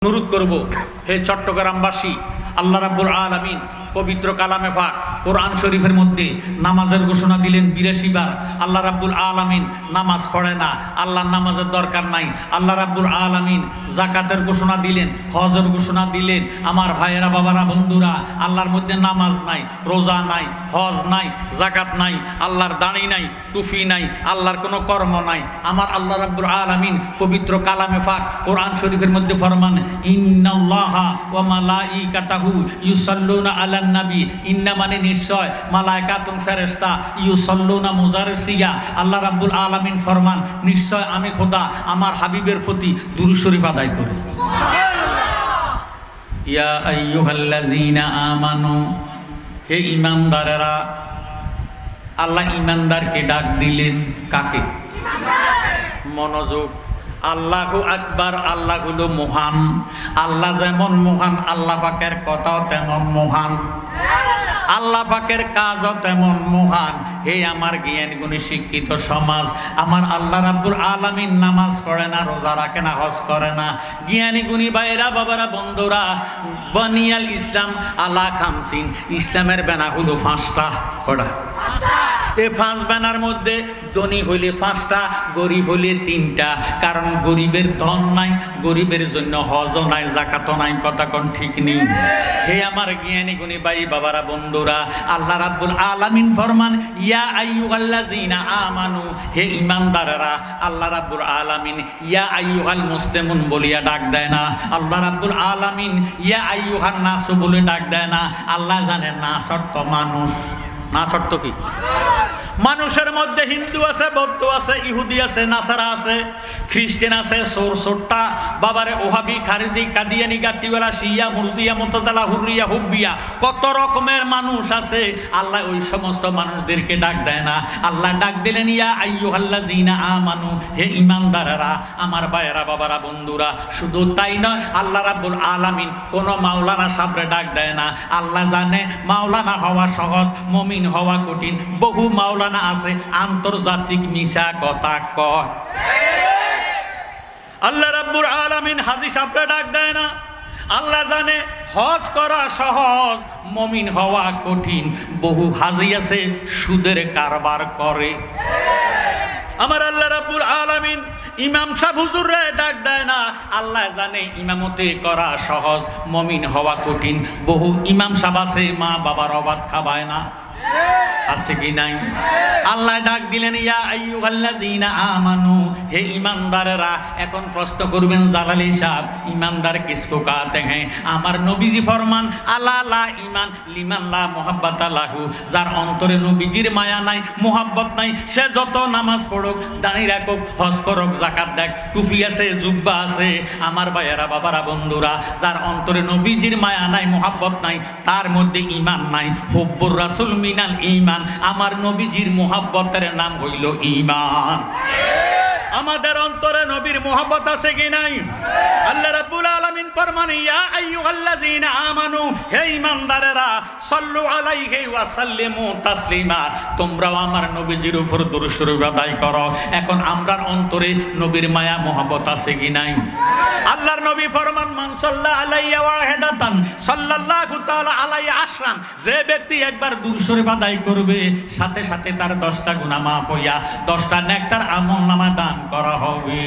অনুরোধ করব, হে চট্টগ্রামবাসী, আল্লাহ রাব্বুল আলামিন পবিত্র কালামে পাক কোরআন শরীফের মধ্যে নামাজের ঘোষণা দিলেন ৮২ বার। আল্লাহ রাব্বুল আলামিন নামাজ পড়ে না, আল্লাহর নামাজের দরকার নাই। আল্লাহ রাব্বুল আলামিন জাকাতের ঘোষণা দিলেন, হজের ঘোষণা দিলেন। আমার ভাইয়েরা, বাবারা, বন্ধুরা, আল্লাহর মধ্যে নামাজ নাই, রোজা নাই, হজ নাই, জাকাত নাই, আল্লাহর দাড়ি নাই, টুপি নাই, আল্লাহর কোনো কর্ম নাই। আমার আল্লাহ রাব্বুল আলামিন পবিত্র কালামে পাক কোরআন শরীফের মধ্যে ফরমান, ইন্নাল্লাহা ওয়া মালাইকাতাহু ইউসাল্লুনা আলান নবী। ইন্না মানে নিশ্চয়, মালায়েকাতুন ফেরেশতা, ইউসাল্লুনা মুজারসিয়া। আল্লাহ রাব্বুল আলামিন ফরমান, নিশ্চয় আমি খোদা আমার হাবিবের প্রতি দুরূদ শরীফ আদায় করি। ইয়া আইয়ুহাল্লাযীনা আমানু, হে ঈমানদারেরা। আল্লাহ ঈমানদারকে ডাক দিলেন, কাকে? মনোযোগ। আল্লাহু আকবার, আল্লাহ হলো মহান। আল্লাহ যেমন মহান, আল্লাহ পাকের কথাও তেমন মহান, আল্লাহ পাকের কাজও তেমন মহান। হে আমার জ্ঞান গুণী শিক্ষিত সমাজ, আমার আল্লাহ রাব্বুল আলামিন নামাজ পড়ে না, রোজা রাখে না, হজ করে না। জ্ঞানী গুণী ভাইরা, বাবারা, বন্ধুরা, বানিয়াল ইসলাম আলা খামসিন, ইসলামের বেনা হলো 5টা। কটা? এই 5 বেনার মধ্যে ধনী হইলে 5টা, গরিব হইলে 3টা। কারণ গরিবের ধন নাই, গরিবের জন্য হজও নাই, জাকাতও নাই। কথা কোন ঠিক নেই? হে আমার জ্ঞানী গুণী ভাই, বাবারা, বন্ধুরা, আল্লাহ রাব্বুল আলামিন ফরমান, ইয়া আইয়ুহাল্লাযীনা আমানু, হে ঈমানদাররা। আল্লাহ রাব্বুল আলামিন ইয়া আইয়ুহাল মুসলিমুন বলিয়া ডাক দেয় না। আল্লাহ রাব্বুল আলামিন ইয়া আইয়ুহান নাস বলে ডাক দেয় না। আল্লাহ জানেন না শর্ত মানুষ, না শর্ত কি? মানুষের মধ্যে হিন্দু আছে, বৌদ্ধ আছে, ইহুদি আছে, নাসারা আছে, খ্রিস্টান আছে, সোর সোট্টা, বাবারে, ওহাবি, খারিজি, কাদিয়ানি, গাটিওয়ালা, শিয়া, মুরজিয়া, মুতাজালা, হুররিয়া, হুব্বিয়া, কত রকমের মানুষ আছে। আল্লাহ ওই সমস্ত মানুষদেরকে ডাক দেয় না। আল্লাহ ডাক দিলেন, ইয়া আইয়ুহাল্লাযীনা আমানু, হে ঈমানদাররা, আমার ভাইয়েরা, বাবারা, বন্ধুরা। শুধু তাই নয়, আল্লাহ রাব্বুল আলামিন কোন মাওলানা সাবরে ডাক দেয় না। আল্লাহ জানে মাওলানা হওয়া সহজ, মুমিন হওয়া কঠিন। বহু মাওলানা আছে আন্তর্জাতিক মিশা কথা কয়। আল্লাহ রাব্বুল আলামিন হাজী সাহেবরা ডাক দেয় না। আল্লাহ জানে হজ করা সহজ, মুমিন হওয়া কঠিন। বহু হাজী আছে সুদের কারবার করে। আমার আল্লাহ রাব্বুল আলামিন ইমাম সাহেব হুজুরে ডাক দেয় না। আল্লাহ জানে ইমামতি করা সহজ, মুমিন হওয়া কঠিন। বহু ইমাম সাহেব আছে মা বাবার অবাদ খাবায় না, আছে কি নাই? আল্লাহ ডাক দিলেন, ইয়া আইয়ুহাল্লাযীনা আমানু, হে ঈমানদারেরা। এখন প্রশ্ন করবেন জালালি সাহেব, ঈমানদার কিসকো কাতে হ্যাঁ? আমার নবীজি ফরমান, আলা লা ঈমান লিমান লা মুহাব্বাতা লাহু। যার অন্তরে নবীজির মায়া নাই, মুহাব্বত নাই, সে যত নামাজ পড়ুক, দাঁড়ি রাখুক, হজ করুক, যাকাত দেখ, টুপি আছে, জুব্বা আছে, আমার ভাইয়েরা, বাবারা, বন্ধুরা, যার অন্তরে নবীজির মায়া নাই, মুহাব্বত নাই, তার মধ্যে ঈমান নাই। হুব্বুর রাসূল মিনাল ঈমান, আমার নবীজির মুহাব্বতের নাম হইল ঈমান। আমাদের অন্তরে নবীর মুহাব্বত আছে কি নাই? আল্লাহ রাব্বুল আলামিন ফরমান, ইয়া আইয়ুহাল্লাযীনা আমানু, হে ঈমানদারেরা, সাল্লু আলাইহি ওয়া সাল্লিমু তাসলিমা। তোমরাও আমার নবীজির উপর দুরূদ শরীফ আদায় করো। এখন আমরার অন্তরে নবীর মায়া মুহাব্বত আছে কি নাই? আল্লাহর নবী ফরমান, মান সাল্লা আলাইয়া ওয়াহিদাতান সাল্লাল্লাহু তাআলা আলাইহি আশরান। যে ব্যক্তি একবার দুরূদ শরীফ আদায় করবে, সাথে সাথে তার 10টা গুনাহ মাফ হইয়া 10টা নেকটার আমলনামা দান করা হবে।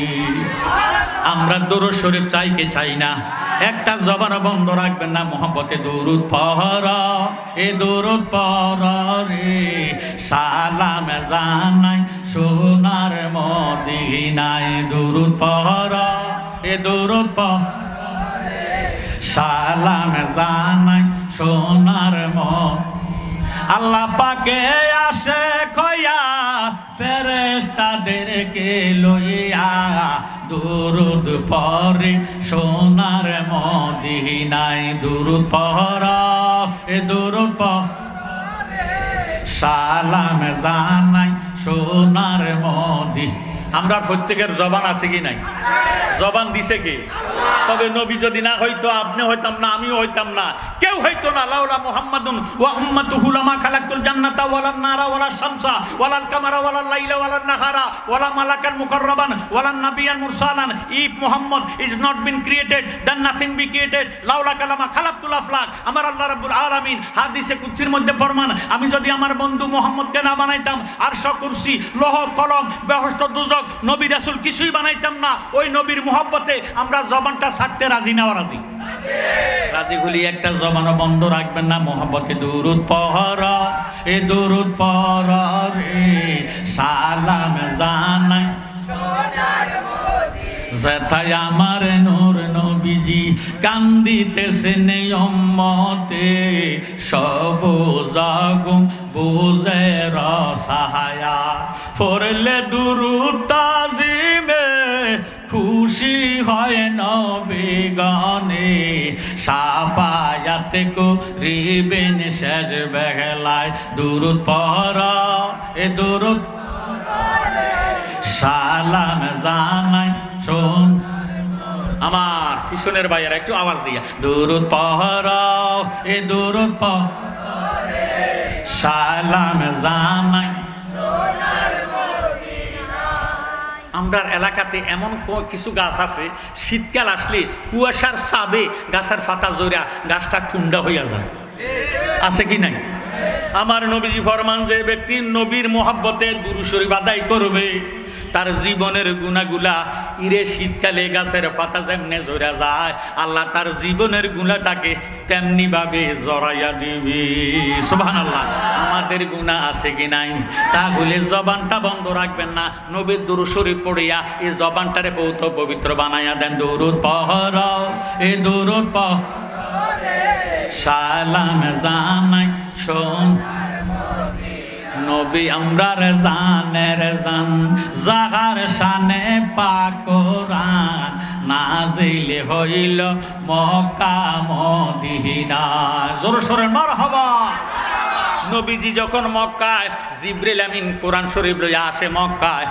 আমরা দুরূদ শরীফ চাই কি চাই না? একটা জবান বন্ধ রাখবেন না। মুহাব্বতে দুরূদ পড়ো, এ দুরূদ পড়ো রে, সালাম জানাই সোনার মদিনায়। দুরূদ পড়ো, এ দুরূদ পড়ো রে, সালাম জানাই সোনার মদিনায়। আল্লাহ পাকে আসে কইয়া ফেরেশতাদেরকে লইয়া, দুরূদ পড়ে সোনার মদিনায়। দুরূদ পড়ো, এ দুরূদ পড়ো, সালাম জানাই সোনার মদিনায়। আমরা প্রত্যেকের জবান আছে কি নাই? জবান দিছে কে? তবে নবী যদি না হইতো, আপনি হইতাম না, আমিও হইতাম না, কেউ হইতো না। লাউলা মুহাম্মাদুন ওয়া উম্মাতুহু লামা খালাকতুল জান্নাতা ওয়ালান নারা ওয়ালাস শামসা ওয়ালাল কামারা ওয়ালাল লাইলা ওয়ালান নাহারা ওয়ালা মালাকান মুকাররাবান ওয়ালান নাবিয়ান মুরসালান। If Muhammad is not been created then nothing be created. লাউলা কালামা খালাকতুল আফলাক। আমার আল্লাহ রাব্বুল আলামিন হাদিসে কুদসির মধ্যে ফরমান, আমি যদি আমার বন্ধু মুহাম্মদকে না বানাইতাম, আরশ কুরসি লৌহ কলম বেহেশত দোজখ নবী রাসূল কিছুই বানাইতাম না। ওই নবীর মুহাব্বতে আমরা জবানটা ছাড়তে রাজি না? রাজি? রাজি হলি একটা জবানও বন্ধ রাখবেন না। মুহাব্বতে দুরুদ পড়ো, এ দুরুদ পড়ো রে, সালাম জানাই সোনার মদিনা। যেথায় আমার নূর নবীজি কান্দিতেছেন উম্মতে, সবুজ বুঝে রসায়া পড়লে দুরুদ তাজিমে, খুশি হয় নবীগণে, সাফায়াত করিবেন শেষ বেলায়। দুরুদ পড়ো, এ দুরুদ সালাম জানাই শোন। আমার পিছনের ভাইয়েরা একটু আওয়াজ দিয়া দুরুদ পড়ো, এ দুরুদ পড়ো, সালাম জানাই। আমরা এলাকাতে এমন কিছু গাছ আছে, শীতকাল আসলে কুয়াশার চাপে গাছের পাতা জোড়া গাছটা ঠান্ডা হইয়া যায়, আছে কি নাই? আমার নবীজি ফরমান, যে ব্যক্তি নবীর মোহাব্বতে দুরূদ শরীফ আদায় করবে, তার জীবনের গুনাহগুলা ইরে শীতকালে গাছের পাতা যেমনে জোড়া যায়, আল্লাহ তার জীবনের গুনাহটাকে তেমনি ভাবে জড়াইয়া দিবে। সুবহানাল্লাহ। আমাদের গুনাহ আছে কি নাই? তাহলে জবানটা বন্ধ রাখবেন না। নবীর দুরূদ শরীফ পড়িয়া এই জবানটারে বহুত পবিত্র বানাইয়া দেন। দুরূদ পড়ো, এ দুরূদ পড়ো, সালাম জানাই শোন নবী আমরার জানের জান, জাগার শানে পাক কোরআন নাজিল হইল মক্কা মদিনা। জোরে সোরে মারহাবা। নবীজি যখন মক্কায়, জিবরিল আমিন কোরআন শরীফ লইয়া আসে মক্কায়।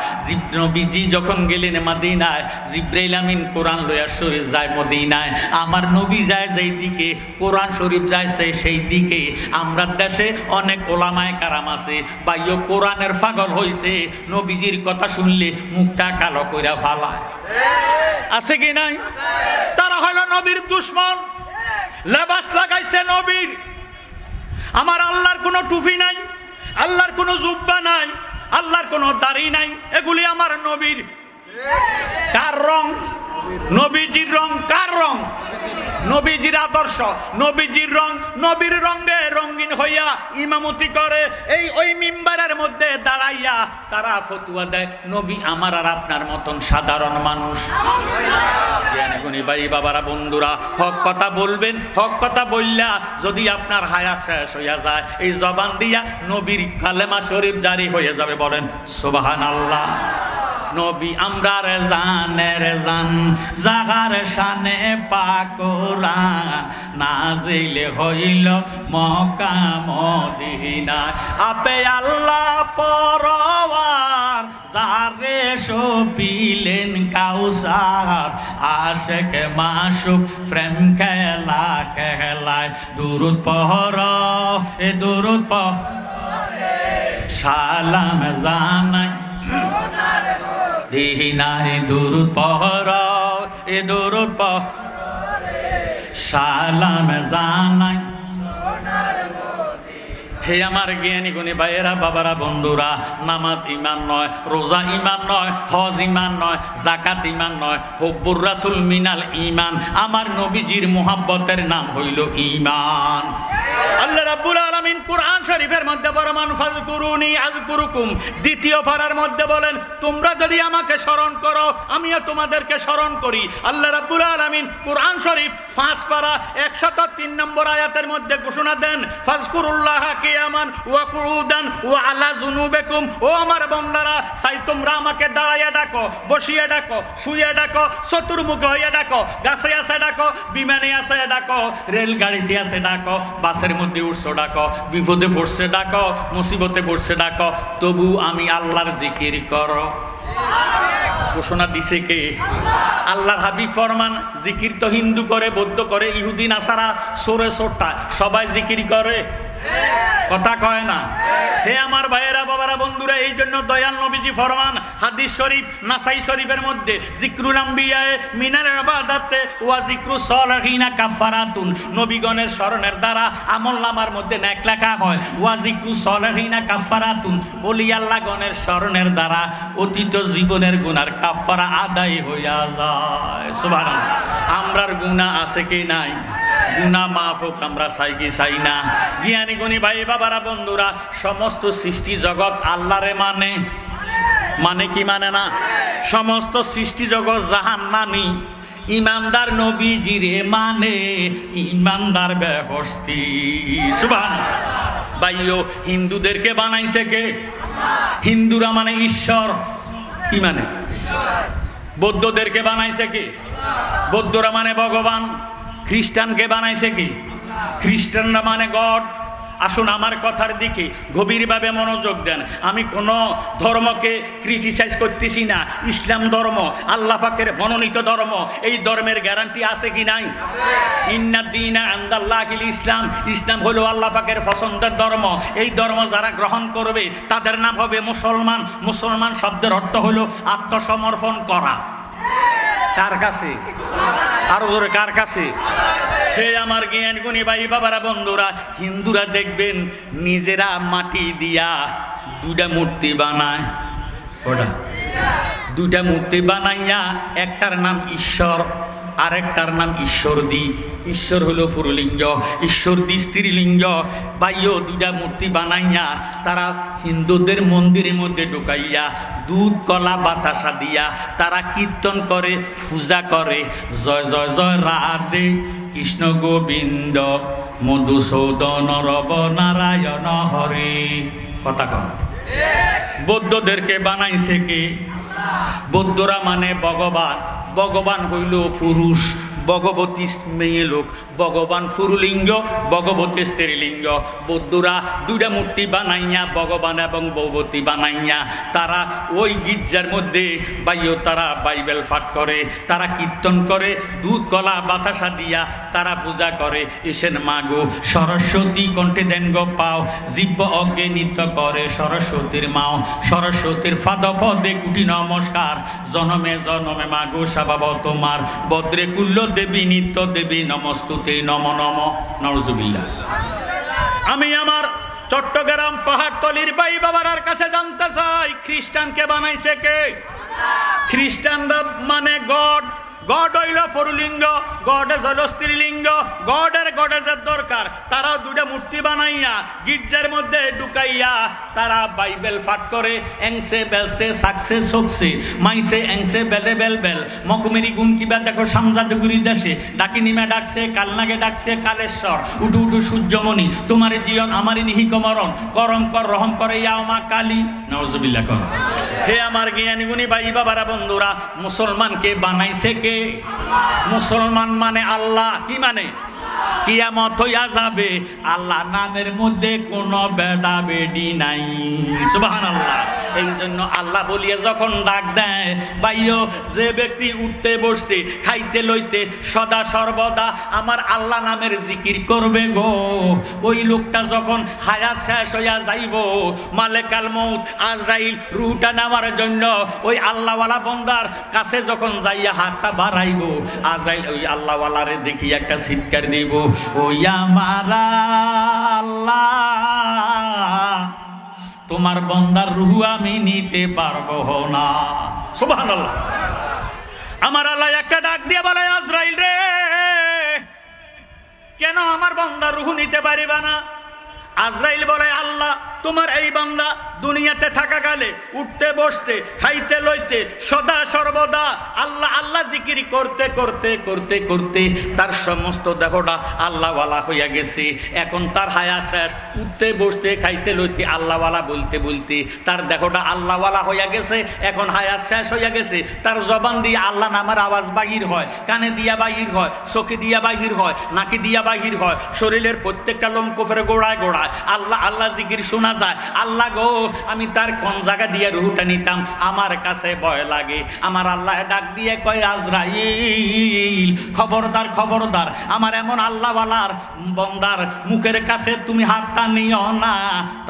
নবীজি যখন গেলেন মদিনায়, জিবরিল আমিন কোরআন লইয়া শরীফ যায় মদিনায়। আমার নবী যায় যেই দিকে, কোরআন শরীফ যায় সেই দিকে। আমরা দেশে অনেক ওলামায়ে কারাম আছে, বাইও কোরআনের পাগল হইছে, নবীজির কথা শুনলে মুখটা কালো কইরা ফালায়, আছে কি নাই? তারা হলো নবীর দুশমন, লেবাস লাগাইছে নবীর। আমার আল্লাহর কোনো টুপি নাই, আল্লাহর কোনো জুব্বা নাই, আল্লাহর কোনো দাড়ি নাই, এগুলি আমার নবীর। কার রং? নবীজির রং। কার রং? নবীজির আদর্শ, নবীজির রং। নবীর রঙে রঙিন হইয়া ইমামতি করে এই ওই মিম্বারের মধ্যে দাঁড়াইয়া তারা ফতুয়া দেয়, নবী আমার আর আপনার মতন সাধারণ মানুষ। জ্ঞানী ভাই বাবারা বন্ধুরা, হক কথা বলবেন, হক কথা বললা যদি আপনার হায়াত শেষ হইয়া যায়, এই জবান দিয়া নবীর কালেমা শরীফ জারি হয়ে যাবে। বলেন সুবহানাল্লাহ। নবী আমরার জানের জান, জাগার শানে পাক কোরআন নাজিল হইল মক্কা মদিনা। আপে আল্লাহ পরওয়ার, যারে সপিলেন কাউসার, আশিক মাশুক প্রেম খেলা খেলায়। দুরুদ পড়ো, এ দুরুদ পড়ো, সালাম জানাই দিনারে। দুরুদ পড়ো, এ দুরুদ পড়ো, সালাম জানাই। হে আমার জ্ঞানী গুণী ভাইয়েরা বাবারা বন্ধুরা, নামাজ ইমান নয়, রোজা ইমান নয়, হজ ইমান নয়, জাকাত ইমান নয়, হুব্বুর রাসূল মিনাল ইমান। আমার নবীজির মুহাব্বতের নাম হইল ইমান। আল্লাহ রাব্বুল আলামিন কুরআন শরীফের মধ্যে ফরমান, ফাযকুরুনি আযকুরুকুম। দ্বিতীয় পারার মধ্যে বলেন, তোমরা যদি আমাকে স্মরণ করো আমিও তোমাদেরকে স্মরণ করি। আল্লাহ রাব্বুল আলামিন কুরআন শরীফ 5 পারা 103 নম্বর আয়াতের মধ্যে ঘোষণা দেন, ফাযকুরুল্লাহ কিয়ামান ওয়া কুউদান ওয়া আলা যুনুবিকুম। ও আমার বান্দারা, চাই তোমরা আমাকে দাঁড়াইয়া ডাকো, বসিয়া ডাকো, শুইয়া ডাকো, চতুর্মুখ হইয়া ডাকো, গাছে আছে ডাকো, বিমানে আছে ডাকো, রেলগাড়িতে আছে ডাকো, বাসের মধ্যে উঠছো ডাকো, বিপদে পড়ছে ডাকো, মুসিবতে পড়ছে ডাকো, তবু আমি আল্লাহর জিকির করো। ঘোষণা দিছে কে? আল্লাহর হাবিব ফরমান, জিকির তো হিন্দু করে, বৌদ্ধ করে, ইহুদি নাসারা সোরে সোরটা সবাই জিকির করে, কথা কয় না। হে আমার ভাইয়েরা, বাবারা, বন্ধুরা, এই জন্য দয়াল নবীজি ফরমান হাদিস শরীফ নাসাই শরীফের মধ্যে, জিকরুল আম্বিয়ায়ে মিনাল ইবাদাতে ওয়া জিকরুস সালিহিনা কাফারাতুন, নবীগণের স্মরণের দ্বারা আমলনামার মধ্যে নেক লেখা হয়, ওয়া জিকরুস সালিহিনা কাফারাতুন, ওলি আল্লাহগণের স্মরণের দ্বারা অতীত জীবনের গুনার কাফারা আদায় হইয়া যায়। সুবহানাল্লাহ। আমরার গুনাহ আছে কি নাই? গুনাহ মাফ হোক আমরা চাই কি চাই না? জ্ঞানী গুণী ভাই বাবারা, বন্ধুরা, সমস্ত সৃষ্টি জগৎ আল্লাহরে মানে, মানে কি মানে না? সমস্ত সৃষ্টি জগৎ জাহান্নামী, ইমানদার নবীজিরে মানে, ইমানদার বেহস্তি। সুবহানাল্লাহ। ভাইও, হিন্দুদেরকে বানাইছে কে? হিন্দুরা মানে ঈশ্বর, কি মানে? বৌদ্ধদেরকে বানাইছে কি? বৌদ্ধরা মানে ভগবান। খ্রিস্টানকে বানাইছে কি? খ্রিস্টানরা মানে গড। আসুন আমার কথার দিকে গভীরভাবে মনোযোগ দেন। আমি কোনো ধর্মকে ক্রিটিসাইজ করতেছি না। ইসলাম ধর্ম আল্লাহ পাকের মনোনীত ধর্ম, এই ধর্মের গ্যারান্টি আছে কি নাই? ইন্না দীনা ইনদাল্লাহিল ইসলাম, ইসলাম হলো আল্লাহ পাকের পছন্দের ধর্ম। এই ধর্ম যারা গ্রহণ করবে তাদের নাম হবে মুসলমান। মুসলমান শব্দের অর্থ হলো আত্মসমর্পণ করা। কার কাছে? আরো জোরে, কার কাছে? হে আমার জ্ঞান গুণী ভাই বাবারা, বন্ধুরা, হিন্দুরা দেখবেন নিজেরা মাটি দিয়া দুইটা মূর্তি বানায়। ওটা দুইটা মূর্তি বানাইয়া একটার নাম ঈশ্বর, আরেকটার নাম ঈশ্বরদী। ঈশ্বর হলো পুরুলিঙ্গ, ঈশ্বরদী স্ত্রীলিঙ্গ। বাইও দুইটা মূর্তি বানাইয়া তারা হিন্দুদের মন্দিরের মধ্যে ঢুকাইয়া দুধ কলা বাতাসা দিয়া তারা কীর্তন করে, পূজা করে, জয় জয় জয় রাধে কৃষ্ণ গোবিন্দ মধুসূদন রব নারায়ণ হরে। কথা কন। বৌদ্ধদেরকে বানাইছে কে? বৌদ্ধরা মানে ভগবান। ভগবান হইল পুরুষ, ভগবতী মেয়ে লোক। ভগবান পুরুলিঙ্গ, ভগবতী স্ত্রীলিঙ্গ। বৌদ্ধরা দুইটা মূর্তি বানাইয়া ভগবান এবং ভগবতী বানাইয়া তারা ওই গির্জার মধ্যে বাইও তারা বাইবেল পাঠ করে, তারা কীর্তন করে, দুধ কলা বাতাসা দিয়া তারা পূজা করে। এসেন মাগো সরস্বতী কণ্ঠে দেন গো পাও, জীব অজ্ঞে নৃত্য করে সরস্বতীর মাও। সরস্বতীর পাদপদে কুটি নমস্কার, জনমে জনমে মাগো স্বভাব তোমার। বদ্রে কুল্ল দেবী নিত্য দেবী নমস্তুতে নম নম নওজুবিল্লাহ। আমি আমার চট্টগ্রাম পাহাড়তলির ভাই বাবার কাছে জানতে চাই, খ্রিস্টানকে বানাইছে কে? খ্রিস্টানরা মানে গড। গড হইল পুরুলিঙ্গ, গডেজ হইল স্ত্রীলিঙ্গ। গডেজের দরকার। তারাও দুটা মূর্তি বানাইয়া গির্জার মধ্যে ঢুকাইয়া তারা বাইবেল পাঠ করে। এংসে বেলসে সাকসে সকসে মাইসে এংসে বেলে বেল বেল মকুমেরি গুণ কিবা দেখো সামজাদুগুরি দেশে ডাকিনিমা ডাকছে, কালনাগে ডাকছে কালেশ্বর। উঠু উঠু সূর্যমণি তোমার জীবন আমারই নিহিক মরণ, করম কর রহম করে ইয়া মা কালী। নাউজুবিল্লাহ কর। হে আমার জ্ঞানী গুণী ভাই বাবারা, বন্ধুরা, মুসলমানকে বানাইছে কে? মুসলমান মানে আল্লাহ। কি মানে? কিয়ামত হইয়া যাবে আল্লাহ নামের মধ্যে কোনো বেডা বেডি নাই। সুবহানাল্লাহ। এই জন্য আল্লাহ বলিয়ে যখন ডাক দেয়, ভাইও যে ব্যক্তি উঠতে বসতে খাইতে লইতে সদা সর্বদা আমার আল্লাহ নামের জিকির করবে গো, ওই লোকটা যখন হায়াত শেষ হইয়া যাইব, মালেকাল মউত আজরাইল রুহটা নেওয়ার জন্য ওই আল্লাহওয়ালা বন্দার কাছে যখন যাইয়া হাতটা বাড়াইব, আজরাইল ওই আল্লাহওয়ালারে দেখি একটা চিৎকার দিব, ওই আমার আল্লাহ তোমার বন্দার রুহ আমি নিতে পারবো না। সুবহানাল্লাহ। আমার আল্লাহ একটা ডাক দিয়ে বলে, আজরাইল রে, কেন আমার বন্দার রুহ নিতে পারিবা না? আজরাইল বলে, আল্লাহ তোমার এই বান্দা দুনিয়াতে থাকাকালে উঠতে বসতে খাইতে লইতে সদা সর্বদা আল্লাহ আল্লাহ জিকির করতে করতে করতে করতে তার সমস্ত দেহটা আল্লাহওয়ালা হইয়া গেছে। এখন তার হায়া শেষ, উঠতে বসতে খাইতে লইতে আল্লাহওয়ালা বলতে বলতে তার দেহটা আল্লাহওয়ালা হইয়া গেছে। এখন হায়াত শেষ হইয়া গেছে, তার জবান দিয়ে আল্লাহ নামের আওয়াজ বাহির হয়, কানে দিয়া বাহির হয়, চোখে দিয়া বাহির হয়, নাকি দিয়া বাহির হয়, শরীরের প্রত্যেকটা লোমকূপের গোড়ায় গোড়ায় পায়, আল্লাহ আল্লাহ জিকির শোনা যায়। আল্লাহ গো, আমি তার কোন জায়গা দিয়ে রুহুটা নিতাম, আমার কাছে ভয় লাগে। আমার আল্লাহ ডাক দিয়ে কয়, আজরাইল খবরদার খবরদার, আমার এমন আল্লাহওয়ালার বন্দার মুখের কাছে তুমি হাতটা নিও না,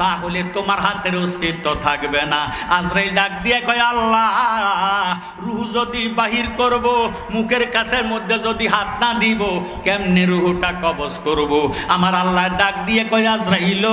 তাহলে তোমার হাতের অস্তিত্ব থাকবে না। আজরাইল ডাক দিয়ে কয়, আল্লাহ রুহ যদি বাহির করব, মুখের কাছের মধ্যে যদি হাত না দিব, কেমনে রুহটা কবজ করব? আমার আল্লাহ ডাক দিয়ে কয়, আজরাইল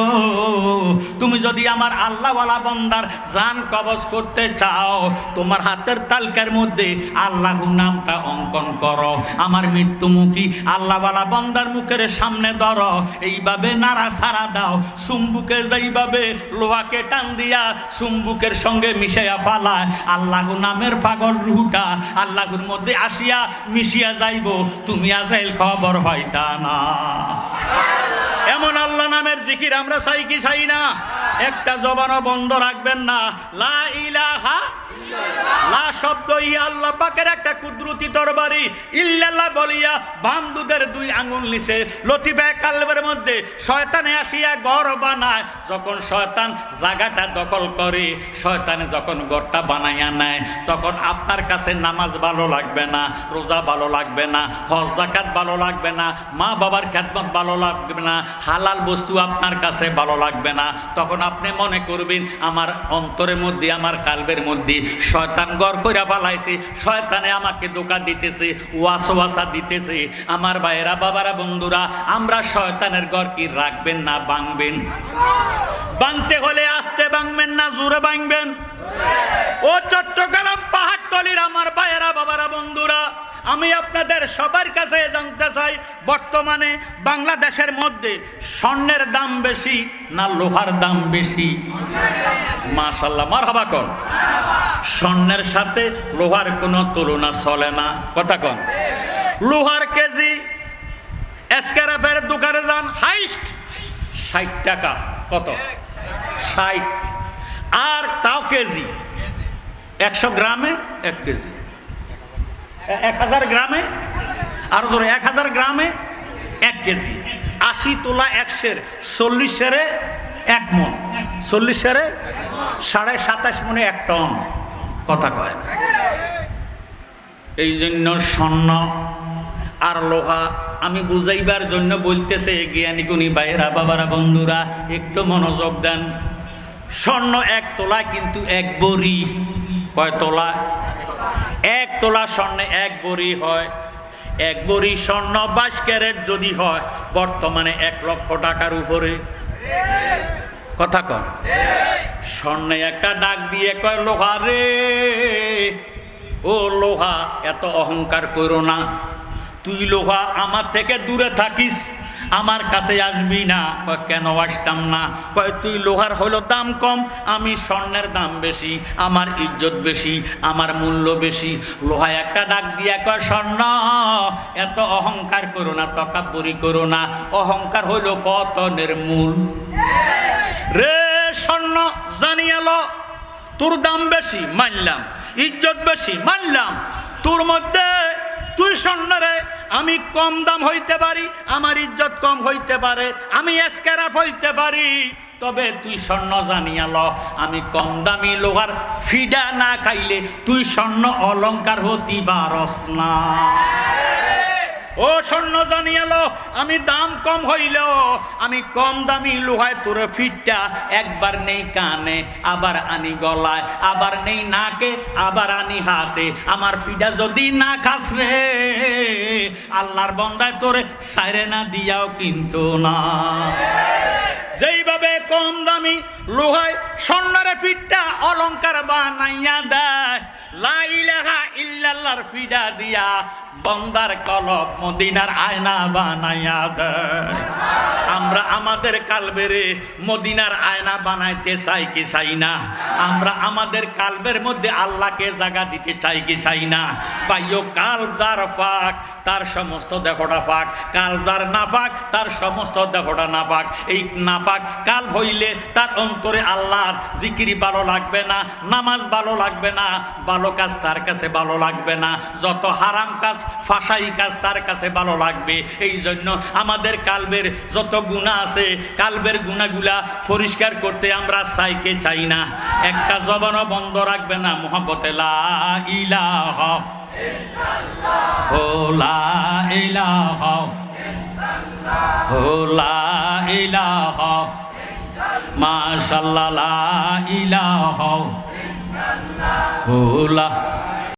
তুমি যদি আমার আল্লাহওয়ালা বন্দার জান কবজ করতে চাও, তোমার হাতের তালকার মধ্যে আল্লাহু নামটা অঙ্কন করো, আমার মৃত্যুমুখী আল্লাহওয়ালা বন্দার মুখের সামনে ধরো, এইভাবে নাড়া সারা দাও, চুম্বুকে যেইভাবে লোহাকে টান দিয়া চুম্বুকের সঙ্গে মিশাইয়া পালায়, আল্লাহু নামের পাগল রুহটা আল্লাহর মধ্যে আসিয়া মিশিয়া যাইব, তুমি আজরাইল খবর পাইতা না। এমন আল্লাহ নামের জিকির আমরা চাই কি চাই না? একটা জবানও বন্ধ রাখবেন না। লা ইলাহা লা শব্দ আল্লাহ পাকের একটা কুদরতি তরবারি, ইল্লাল্লাহ বলিয়া বান্দুদের দুই আঙ্গুল নিচে লতিফা কালবের মধ্যে শয়তানে আসিয়া ঘর বানায়। যখন শয়তান জায়গাটা দখল করে, শয়তানে যখন ঘরটা বানাইয়া নেয়, তখন আপনার কাছে নামাজ ভালো লাগবে না, রোজা ভালো লাগবে না, হজ যাকাত ভালো লাগবে না, মা বাবার খেদমত ভালো লাগবে না, হালাল বস্তু আপনার কাছে ভালো লাগবে না। তখন আপনি মনে করবেন আমার অন্তরের মধ্যে, আমার কালবের মধ্যে শয়তান ঘর কইরা পালাইছে, শয়তানে আমাকে ধোঁকা দিতেছে, ওয়াসওয়াসা দিতেছে। আমার ভাইয়েরা, বাবারা, বন্ধুরা, আমরা শয়তানের ঘর কি রাখবেন না ভাঙবেন? ভাঙতে হলে আস্তে ভাঙবেন না জোরে ভাঙবেন? ও চট্টগ্রাম পাহাড়তলির আমার ভাইয়েরা, বাবারা, বন্ধুরা, আমি আপনাদের সবার কাছে জানতে চাই, বর্তমানে বাংলাদেশের মধ্যে স্বর্ণের দাম বেশি না লোহার দাম বেশি? মাশাআল্লাহ, মারহাবা কোন। স্বর্ণের সাথে লোহার কোনো তুলনা চলে না, কথা কোন। লোহার কেজি এসকেরাফের দোকানে যান, হাইস্ট 60 টাকা। কত? 60। আর তাও কেজি 100 গ্রামে 1 কেজি, 1000 গ্রামে, আর জোরে 1000 গ্রামে 1 কেজি। 80 তোলা 100 40 1 মন, 40 27.5 মনে 1 টন, কথা কয়। এই জন্য স্বর্ণ আর লোহা আমি বুঝাইবার জন্য বলতেছে, জ্ঞানী গুণী ভাইয়েরা, বাবারা, বন্ধুরা, একটু মনোযোগ দেন। স্বর্ণ 1 তোলা কিন্তু 1 বড়ি। কয় তোলা? 1 তোলা স্বর্ণে 1 বড়ি হয়। 1 বড়ি স্বর্ণ 22 ক্যারেট যদি হয়, বর্তমানে 1 লক্ষ টাকার উপরে, কথা কন। স্বর্ণে একটা ডাক দিয়ে কয়, লোহা রে, ও লোহা, এত অহংকার করো না, তুই লোহা আমার থেকে দূরে থাকিস, আমার কাছে আসবি না। কয় কেন আসতাম না? কয় তুই লোহার হলো দাম কম, আমি স্বর্ণের দাম বেশি, আমার ইজ্জত বেশি, আমার মূল্য বেশি। লোহা একটা ডাক দিয়া কয়, স্বর্ণ এত অহংকার করো না, তকাব্বুরি করো না, অহংকার হইল পতনের মূল। রে স্বর্ণ, জানিয়ালো তোর দাম বেশি, মানলাম, ইজ্জত বেশি, মানলাম, তোর মধ্যে তুই স্বর্ণরে আমি কম দাম হইতে পারি, আমার ইজ্জত কম হইতে পারে, আমি এসকেরাফ হইতে পারি, তবে তুই স্বর্ণ জানিয়া ল, আমি কম দামি লোহার ফিডা না খাইলে তুই স্বর্ণ অলংকার হতে পারস না। ও স্বর্ণ জানিয়া ল, আমি দাম কম হইলেও আমি কম দামি লোহায় তোর ফিটটা একবার নেই কানে, আবার আনি গলায়, আবার নেই নাকে, আবার আনি হাতে। আমার ফিডা যদি না খাস রে, আল্লাহর বন্দায় তোরে সাইরে না দিয়াও কিন্তু না। যেইভাবে কম দামি লোহায় স্বর্ণের ফিটটা অলংকার বানাইয়া দেয়, লা ইলাহা ইল্লাল্লাহর ফিডা দিয়া বন্দার কলব মদিনার আয়না বানাইয়া দেয়। আমরা আমাদের কালবেরে মদিনার আয়না বানাইতে চাই কি চাই না? আমরা আমাদের কালবের মধ্যে আল্লাহকে জায়গা দিতে চাই কি চাই না? পাইও কালদার পাক, তার সমস্ত দেহটা পাক, কালদার না পাক, তার সমস্ত দেহটা না পাক। এই না পাক কাল হইলে তার অন্তরে আল্লাহর জিকিরি ভালো লাগবে না, নামাজ ভালো লাগবে না, ভালো কাজ তার কাছে ভালো লাগবে না, যত হারাম কাজ ফাঁসাই কাজ তার কাছে ভালো লাগবে। এই জন্য আমাদের কালবের যত গুনাহ আছে, কালবের গুনাহগুলা পরিষ্কার করতে আমরা চাইকে চাই না। একটা জবানও বন্ধ রাখবে না মুহাব্বতে লা ইলাহা ইল্লাল্লাহ, ও লা ইলাহা ইল্লাল্লাহ, ও লা ইলাহা ইল্লাল্লাহ, মাশাআল্লাহ লা ইলাহা ইল্লাল্লাহ, ও লা